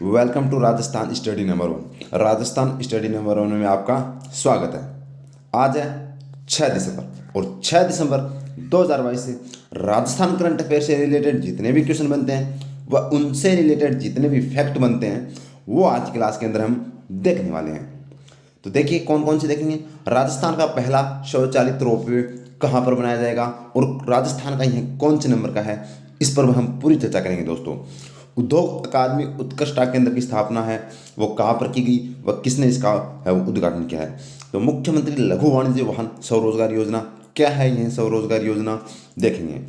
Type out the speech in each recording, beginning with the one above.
Welcome to Rajasthan study number 1। Rajasthan study number 1 में आपका स्वागत है। आज है 6 दिसंबर और 6 दिसंबर 2022 से राजस्थान करंट अफेयर से रिलेटेड जितने भी क्वेश्चन बनते हैं वह उनसे रिलेटेड जितने भी फैक्ट बनते हैं वो आज की क्लास के अंदर हम देखने वाले हैं। तो देखिए कौन कौन से देखेंगे। राजस्थान का पहला स्वचालित रोपवे कहाँ पर बनाया जाएगा और राजस्थान का यह कौन से नंबर का है, इस पर हम पूरी चर्चा करेंगे दोस्तों। उद्योग अकादमी उत्कृष्टता केंद्र की स्थापना है वो कहाँ पर की गई, वह किसने इसका है वो उद्घाटन किया है। तो मुख्यमंत्री लघु वाणिज्य वाहन स्वरोजगार योजना क्या है, यह स्वरोजगार योजना देखेंगे।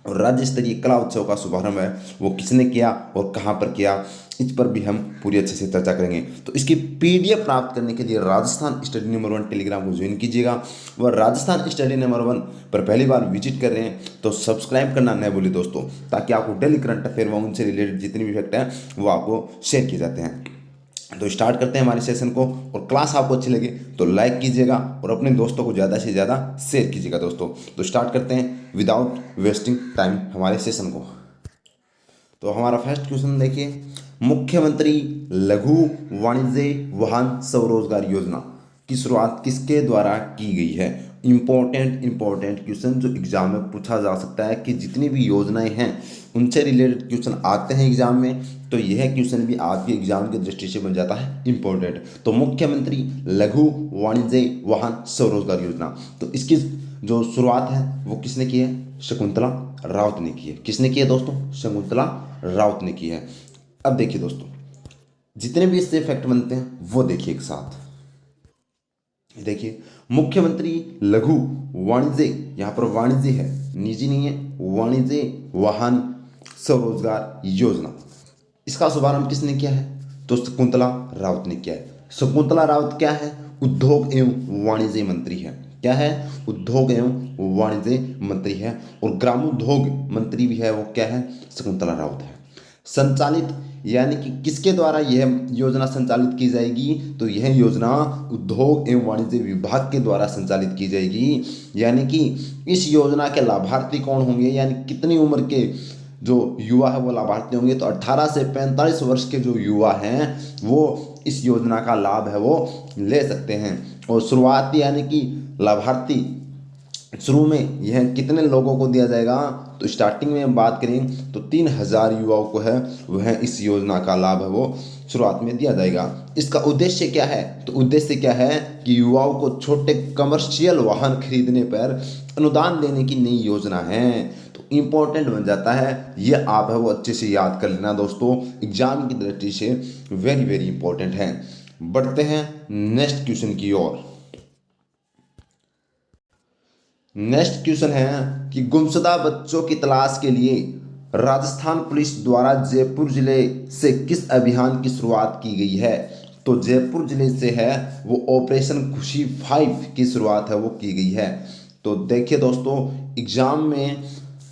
और राज्य स्तरीय कला उत्सव का शुभारंभ है वो किसने किया और कहाँ पर किया, इस पर भी हम पूरी अच्छे से चर्चा करेंगे। तो इसकी पीडीएफ प्राप्त करने के लिए राजस्थान स्टडी नंबर 1 टेलीग्राम को ज्वाइन कीजिएगा। वह राजस्थान स्टडी नंबर 1 पर पहली बार विजिट कर रहे हैं तो सब्सक्राइब करना न भूलिए दोस्तों, ताकि आपको डेली करंट अफेयर व उनसे रिलेटेड जितनी भी फैक्ट हैं वो आपको शेयर किए जाते हैं। तो स्टार्ट करते हैं हमारे सेशन को। और क्लास आपको अच्छी लगे तो लाइक कीजिएगा और अपने दोस्तों को ज़्यादा से ज़्यादा शेयर कीजिएगा दोस्तों। तो स्टार्ट करते हैं विदाउट वेस्टिंग टाइम हमारे सेशन को। तो हमारा फर्स्ट क्वेश्चन देखिए, मुख्यमंत्री लघु वाणिज्य वाहन स्वरोजगार योजना की शुरुआत किसके द्वारा की गई है। इंपॉर्टेंट क्वेश्चन जो एग्जाम में पूछा जा सकता है कि जितनी भी योजनाएं हैं उनसे रिलेटेड क्वेश्चन आते हैं एग्जाम में, तो यह क्वेश्चन भी आपके एग्जाम की दृष्टि से बन जाता है इंपॉर्टेंट। तो मुख्यमंत्री लघु वाणिज्य वाहन स्वरोजगार योजना, तो इसकी जो शुरुआत है वो किसने की है, शकुंतला राउत ने की है। किसने की है दोस्तों, शकुंतला राउत ने की है। अब देखिए दोस्तों, जितने भी इससे फैक्ट बनते हैं वो देखिए एक साथ। देखिए मुख्यमंत्री लघु वाणिज्य, यहाँ पर वाणिज्य है, निजी नहीं है, वाणिज्य वाहन स्वरोजगार योजना, इसका शुभारंभ किसने किया है, तो शकुंतला राउत ने किया है। शकुंतला राउत क्या है, उद्योग एवं वाणिज्य मंत्री है। क्या है, उद्योग एवं वाणिज्य मंत्री है। और ग्रामोद्योग मंत्री भी है वो क्या है, शकुंतला राउत है। संचालित यानी कि किसके द्वारा यह योजना संचालित की जाएगी, तो यह योजना उद्योग एवं वाणिज्य विभाग के द्वारा संचालित की जाएगी। यानी कि इस योजना के लाभार्थी कौन होंगे, यानी कितनी उम्र के जो युवा है वो लाभार्थी होंगे, तो 18 से 45 वर्ष के जो युवा हैं वो इस योजना का लाभ है वो ले सकते हैं। और शुरुआती यानी कि लाभार्थी शुरू में यह कितने लोगों को दिया जाएगा, तो स्टार्टिंग में बात करें तो 3000 युवाओं को है वह इस योजना का लाभ है वो शुरुआत में दिया जाएगा। इसका उद्देश्य क्या है, तो उद्देश्य क्या है कि युवाओं को छोटे कमर्शियल वाहन खरीदने पर अनुदान देने की नई योजना है। तो इम्पोर्टेंट बन जाता है, ये आप है वो अच्छे से याद कर लेना दोस्तों, एग्जाम की दृष्टि से वेरी वेरी इंपॉर्टेंट है। बढ़ते हैं नेक्स्ट क्वेश्चन की ओर। नेक्स्ट क्वेश्चन है कि गुमशुदा बच्चों की तलाश के लिए राजस्थान पुलिस द्वारा जयपुर जिले से किस अभियान की शुरुआत की गई है। तो जयपुर जिले से है वो ऑपरेशन खुशी 5 की शुरुआत है वो की गई है। तो देखिए दोस्तों, एग्जाम में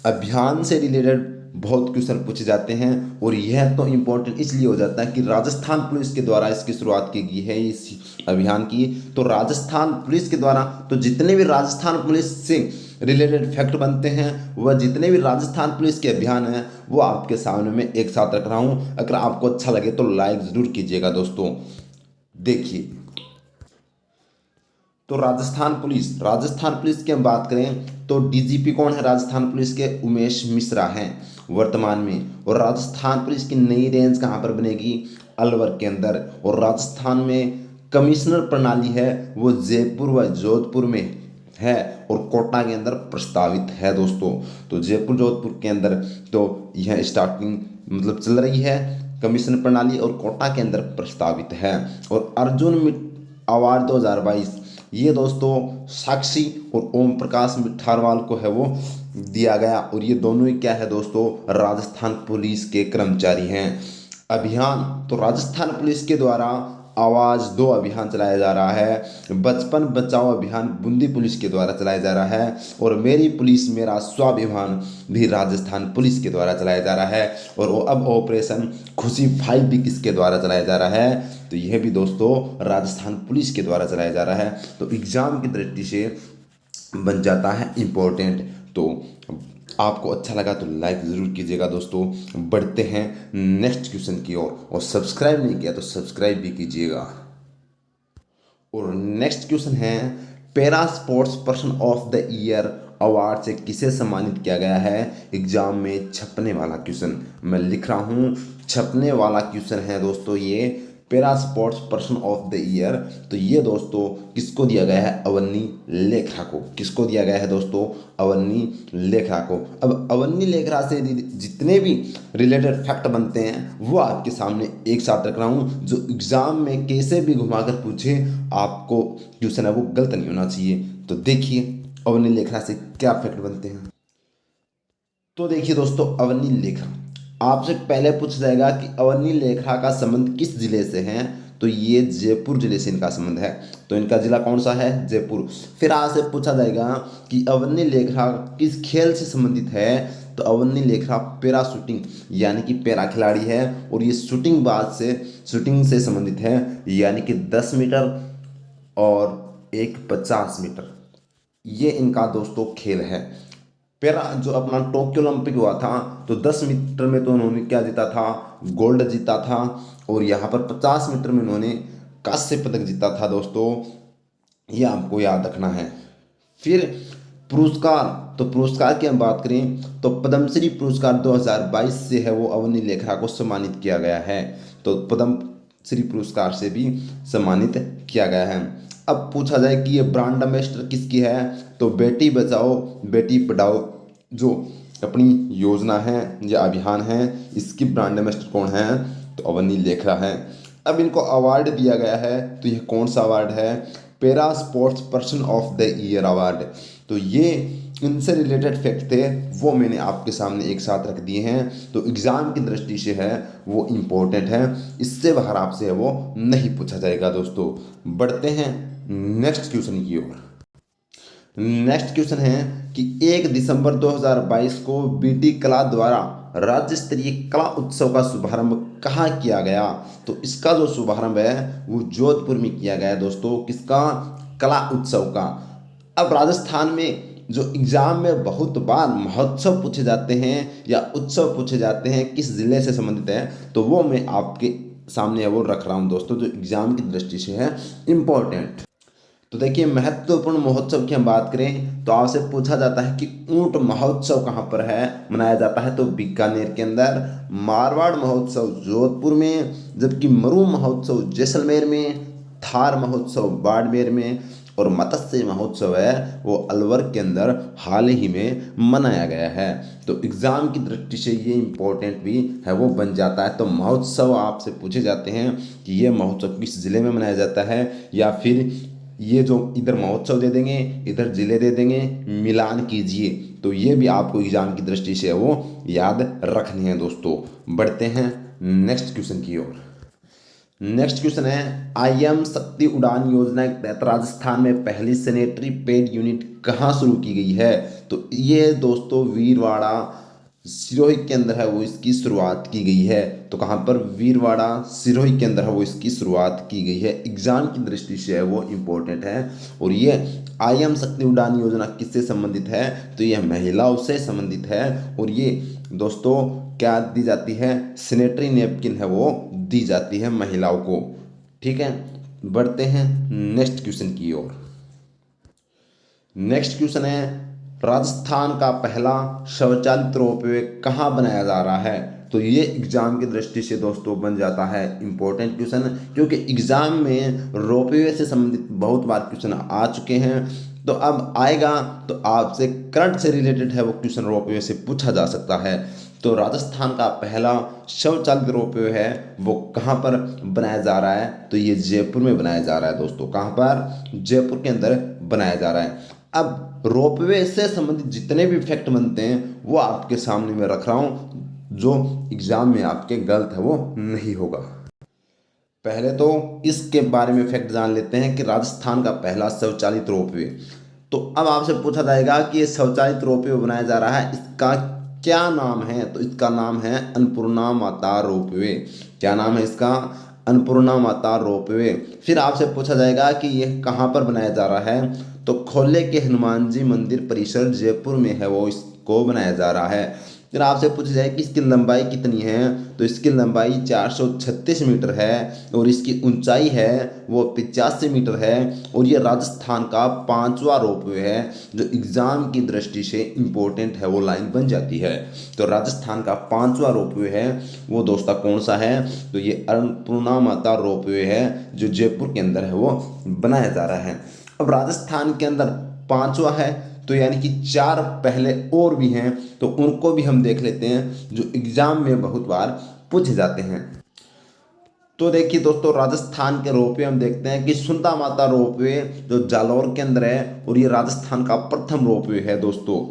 अभियान से रिलेटेड बहुत क्वेश्चन पूछे जाते हैं और यह तो इम्पोर्टेंट इसलिए हो जाता है कि राजस्थान पुलिस के द्वारा इसकी शुरुआत की गई है इस अभियान की। तो राजस्थान पुलिस के द्वारा, तो जितने भी राजस्थान पुलिस से रिलेटेड फैक्ट बनते हैं वह जितने भी राजस्थान पुलिस के अभियान हैं वो आपके सामने में एक साथ रख रहा हूँ। अगर आपको अच्छा लगे तो लाइक ज़रूर कीजिएगा दोस्तों। देखिए तो राजस्थान पुलिस की हम बात करें तो डीजीपी कौन है राजस्थान पुलिस के, उमेश मिश्रा हैं वर्तमान में। और राजस्थान पुलिस की नई रेंज कहाँ पर बनेगी, अलवर के अंदर। और राजस्थान में कमिश्नर प्रणाली है वो जयपुर व जोधपुर में है और कोटा के अंदर प्रस्तावित है दोस्तों। तो जयपुर जोधपुर के अंदर तो यह स्टार्टिंग मतलब चल रही है कमिश्नर प्रणाली और कोटा के अंदर प्रस्तावित है। और अर्जुन अवार्ड 2022 ये दोस्तों साक्षी और ओम प्रकाश मिठारवाल को है वो दिया गया। और ये दोनों ही क्या है दोस्तों, राजस्थान पुलिस के कर्मचारी हैं। अभियान, तो राजस्थान पुलिस के द्वारा आवाज़ 2 अभियान चलाया जा रहा है। बचपन बचाओ अभियान बूंदी पुलिस के द्वारा चलाया जा रहा है। और मेरी पुलिस मेरा स्वाभिमान भी राजस्थान पुलिस के द्वारा चलाया जा रहा है। और अब ऑपरेशन खुशी 5 भी किसके द्वारा चलाया जा रहा है, तो यह भी दोस्तों राजस्थान पुलिस के द्वारा चलाया जा रहा है। तो एग्जाम की दृष्टि से बन जाता है इम्पोर्टेंट। तो आपको अच्छा लगा तो लाइक ज़रूर कीजिएगा दोस्तों। बढ़ते हैं नेक्स्ट क्वेश्चन की ओर, और सब्सक्राइब नहीं किया तो सब्सक्राइब भी कीजिएगा। और नेक्स्ट क्वेश्चन है, para sports person of the year award से किसे सम्मानित किया गया है? एग्जाम में छपने वाला क्वेश्चन मैं लिख रहा हूँ, छपने वाला क्वेश्चन है दोस्तों ये, para sports person of the year. तो ये दोस्तों किसको दिया गया है? अवनी लेखरा को। किसको दिया गया है दोस्तों? अवनी लेखरा को। अब अवनी लेखरा से जितने भी रिलेटेड फैक्ट बनते हैं वो आपके सामने एक साथ रख रहा हूँ, जो एग्जाम में कैसे भी घुमाकर पूछे आपको क्वेश्चन है वो गलत नहीं होना चाहिए। तो देखिए अवनी लेखरा से क्या फैक्ट बनते हैं। तो देखिए दोस्तों, अवनी लेखरा आपसे पहले पूछा जाएगा कि अवनी लेखरा का संबंध किस जिले से है? तो ये जयपुर जिले से इनका संबंध है। तो इनका जिला कौन सा है? जयपुर। फिर आपसे पूछा जाएगा कि अवनी लेखरा किस खेल से संबंधित है? तो अवनी लेखरा पैरा शूटिंग यानी कि पैरा खिलाड़ी है, और ये शूटिंग से संबंधित है, यानी कि 10 मीटर और एक 50 मीटर, ये इनका दोस्तों खेल है। पैरा जो अपना टोक्यो ओलंपिक हुआ था तो 10 मीटर में तो उन्होंने क्या जीता था? गोल्ड जीता था। और यहाँ पर 50 मीटर में उन्होंने कांस्य पदक जीता था दोस्तों, ये आपको याद रखना है। फिर पुरस्कार, तो पुरस्कार की हम बात करें तो पद्मश्री पुरस्कार 2022 से है वो अवनी लेखरा को सम्मानित किया गया है। तो पद्मश्री पुरस्कार से भी सम्मानित किया गया है। अब पूछा जाए कि ये ब्रांड एम्बेसडर किसकी है? तो बेटी बचाओ बेटी पढ़ाओ जो अपनी योजना है या अभियान है, इसकी ब्रांड एम्बेसडर कौन है? तो अवनी लेखरा है। अब इनको अवार्ड दिया गया है, तो यह कौन सा अवार्ड है? Para sports person of the year award. तो ये इनसे रिलेटेड फैक्ट थे वो मैंने आपके सामने एक साथ रख दिए हैं। तो एग्ज़ाम की दृष्टि से है वो इम्पोर्टेंट है, इससे बाहर आपसे है वो नहीं पूछा जाएगा दोस्तों। बढ़ते हैं नेक्स्ट क्वेश्चन की ओर। नेक्स्ट क्वेश्चन है कि 1 दिसंबर 2022 को बीटी कला द्वारा राज्य स्तरीय कला उत्सव का शुभारंभ कहाँ किया गया? तो इसका जो शुभारंभ है वो जोधपुर में किया गया है दोस्तों। किसका? कला उत्सव का। अब राजस्थान में जो एग्जाम में बहुत बार महोत्सव पूछे जाते हैं या उत्सव पूछे जाते हैं किस जिले से संबंधित है, तो वो मैं आपके सामने वो रख रहा हूँ दोस्तों, जो एग्जाम की दृष्टि से है इम्पोर्टेंट। तो देखिए महत्वपूर्ण महोत्सव की हम बात करें तो आपसे पूछा जाता है कि ऊंट महोत्सव कहाँ पर है मनाया जाता है? तो बीकानेर के अंदर। मारवाड़ महोत्सव जोधपुर में, जबकि मरू महोत्सव जैसलमेर में, थार महोत्सव बाड़मेर में, और मत्स्य महोत्सव है वो अलवर के अंदर हाल ही में मनाया गया है। तो एग्ज़ाम की दृष्टि से ये इम्पोर्टेंट भी है वो बन जाता है। तो महोत्सव आपसे पूछे जाते हैं कि ये महोत्सव किस ज़िले में मनाया जाता है, या फिर ये जो इधर महोत्सव दे देंगे इधर ज़िले दे देंगे, मिलान कीजिए। तो ये भी आपको एग्ज़ाम की दृष्टि से वो याद रखनी है दोस्तों। बढ़ते हैं नेक्स्ट क्वेश्चन की ओर। नेक्स्ट क्वेश्चन है, IM शक्ति उड़ान योजना के तहत राजस्थान में पहली सैनिटरी पैड यूनिट कहाँ शुरू की गई है? तो ये दोस्तों वीरवाड़ा सिरोही के अंदर है वो इसकी शुरुआत की गई है। तो कहाँ पर? वीरवाड़ा सिरोही के अंदर है वो इसकी शुरुआत की गई है। एग्जाम की दृष्टि से है वो इम्पोर्टेंट है। और ये IM शक्ति उड़ान योजना किससे संबंधित है? तो यह महिलाओं से संबंधित है। और ये दोस्तों क्या दी जाती है? सैनिटरी नैपकिन है वो दी जाती है महिलाओं को। ठीक है, बढ़ते हैं नेक्स्ट क्वेश्चन की ओर। नेक्स्ट क्वेश्चन है, राजस्थान का पहला स्वचालित रोपवे कहाँ बनाया जा रहा है? तो ये एग्जाम की दृष्टि से दोस्तों बन जाता है इम्पोर्टेंट क्वेश्चन, क्योंकि एग्जाम में रोपवे से संबंधित बहुत बार क्वेश्चन आ चुके हैं। तो अब आएगा तो आपसे करंट से रिलेटेड है वो क्वेश्चन रोपवे से पूछा जा सकता है। तो राजस्थान का पहला स्वचालित रोपवे है वो कहाँ पर बनाया जा रहा है? तो ये जयपुर में बनाया जा रहा है दोस्तों। कहाँ पर? जयपुर के अंदर बनाया जा रहा है। अब रोपवे से संबंधित जितने भी फैक्ट बनते हैं वो आपके सामने में रख रहा हूँ, जो एग्जाम में आपके गलत है वो नहीं होगा। पहले तो इसके बारे में फैक्ट जान लेते हैं कि राजस्थान का पहला स्वचालित रोपवे। तो अब आपसे पूछा जाएगा कि ये स्वचालित रोपवे बनाया जा रहा है, इसका क्या नाम है? तो इसका नाम है अन्नपूर्णा माता रोपवे। क्या नाम है इसका? अन्नपूर्णा माता रोपवे। फिर आपसे पूछा जाएगा कि यह कहाँ पर बनाया जा रहा है? तो खोले के हनुमान जी मंदिर परिसर जयपुर में है वो को बनाया जा रहा है। फिर आपसे पूछा जाए कि इसकी लंबाई कितनी है, तो इसकी लंबाई 436 मीटर है और इसकी ऊंचाई है वो 85 मीटर है और ये राजस्थान का 5वां रोपवे है जो एग्जाम की दृष्टि से इम्पोर्टेंट है, वो लाइन बन जाती है। तो राजस्थान का 5वां रोपवे है वो दोस्तों कौन सा है, तो ये अन्नपूर्णा माता रोपवे है जो जयपुर के अंदर है वो बनाया जा रहा है। अब राजस्थान के अंदर 5वां है तो यानी कि 4 पहले और भी हैं, तो उनको भी हम देख लेते हैं जो एग्जाम में बहुत बार पूछे जाते हैं। तो देखिए दोस्तों, राजस्थान के रोपवे हम देखते हैं कि सुंदा माता रोपवे जो जालौर के अंदर है और ये राजस्थान का प्रथम रोपवे है दोस्तों,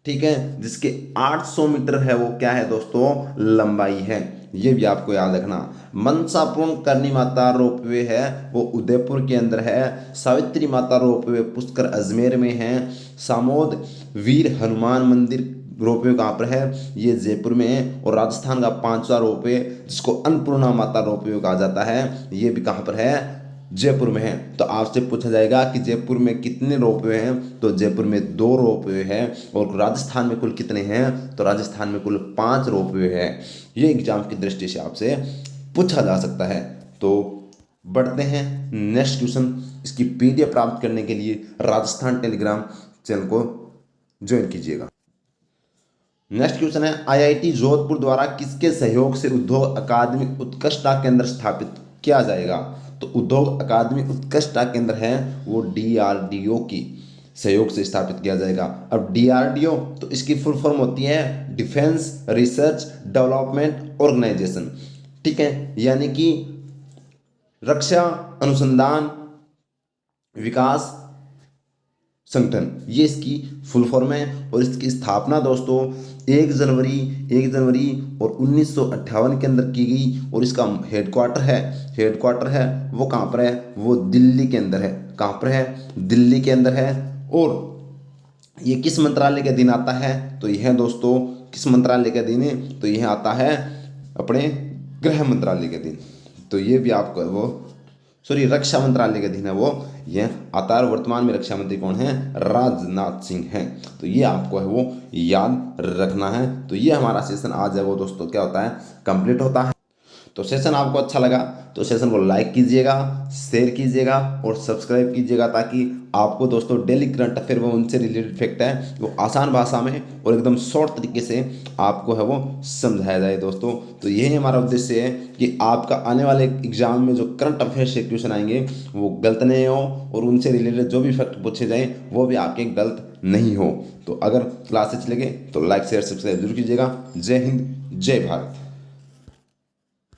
ठीक है, जिसके 800 मीटर है वो क्या है दोस्तों, लंबाई है, ये भी आपको याद रखना। मनसापूर्ण करनी माता रोपवे है वो उदयपुर के अंदर है। सावित्री माता रोपवे पुष्कर अजमेर में है। सामोद वीर हनुमान मंदिर रोपवे कहाँ पर है, ये जयपुर में है। और राजस्थान का 5वां रोपवे जिसको अन्नपूर्णा माता रोपवे कहा जाता है, ये भी कहाँ पर है, जयपुर में है। तो आपसे पूछा जाएगा कि जयपुर में कितने रोपवे हैं, तो जयपुर में 2 रोपवे हैं। और राजस्थान में कुल कितने हैं, तो राजस्थान में कुल 5 रोपवे हैं। ये एग्जाम की दृष्टि से आपसे पूछा जा सकता है। तो बढ़ते हैं नेक्स्ट क्वेश्चन। इसकी पीडीएफ प्राप्त करने के लिए राजस्थान टेलीग्राम चैनल को ज्वाइन कीजिएगा। नेक्स्ट क्वेश्चन है, आईआईटी जोधपुर द्वारा किसके सहयोग से उद्योग अकादमी उत्कृष्टता केंद्र स्थापित किया जाएगा, तो उद्योग अकादमी उत्कृष्टता केंद्र है वो डीआरडीओ की सहयोग से स्थापित किया जाएगा। अब डीआरडीओ तो इसकी फुल फॉर्म होती है डिफेंस रिसर्च डेवलपमेंट ऑर्गेनाइजेशन, ठीक है, यानी कि रक्षा अनुसंधान विकास संगठन, ये इसकी फुल फॉर्म है। और इसकी स्थापना दोस्तों 1 जनवरी और 1958 के अंदर की गई। और इसका हेडक्वार्टर है वो कहाँ पर है, वो दिल्ली के अंदर है। कहाँ पर है, दिल्ली के अंदर है। और ये किस मंत्रालय के अधीन आता है, तो यह दोस्तों किस मंत्रालय के अधीन है, तो यह आता है अपने गृह मंत्रालय के अधीन। तो ये भी आपको वो रक्षा मंत्रालय के अधीन है वो यह आता है। वर्तमान में रक्षा मंत्री कौन है, राजनाथ सिंह हैं। तो ये आपको है वो याद रखना है। तो ये हमारा सेशन आज है वो दोस्तों क्या होता है, कंप्लीट होता है। तो सेशन आपको अच्छा लगा तो सेशन को लाइक कीजिएगा, शेयर कीजिएगा और सब्सक्राइब कीजिएगा, ताकि आपको दोस्तों डेली करंट अफेयर वो उनसे रिलेटेड फैक्ट है वो आसान भाषा में और एकदम शॉर्ट तरीके से आपको है वो समझाया जाए दोस्तों। तो यही हमारा उद्देश्य है कि आपका आने वाले एग्जाम में जो करंट अफेयर से क्वेश्चन आएंगे वो गलत नहीं हो और उनसे रिलेटेड जो भी फैक्ट पूछे जाएँ वो भी आपके गलत नहीं हो। तो अगर क्लास अच्छी लगे तो लाइक शेयर सब्सक्राइब जरूर कीजिएगा। जय हिंद, जय भारत।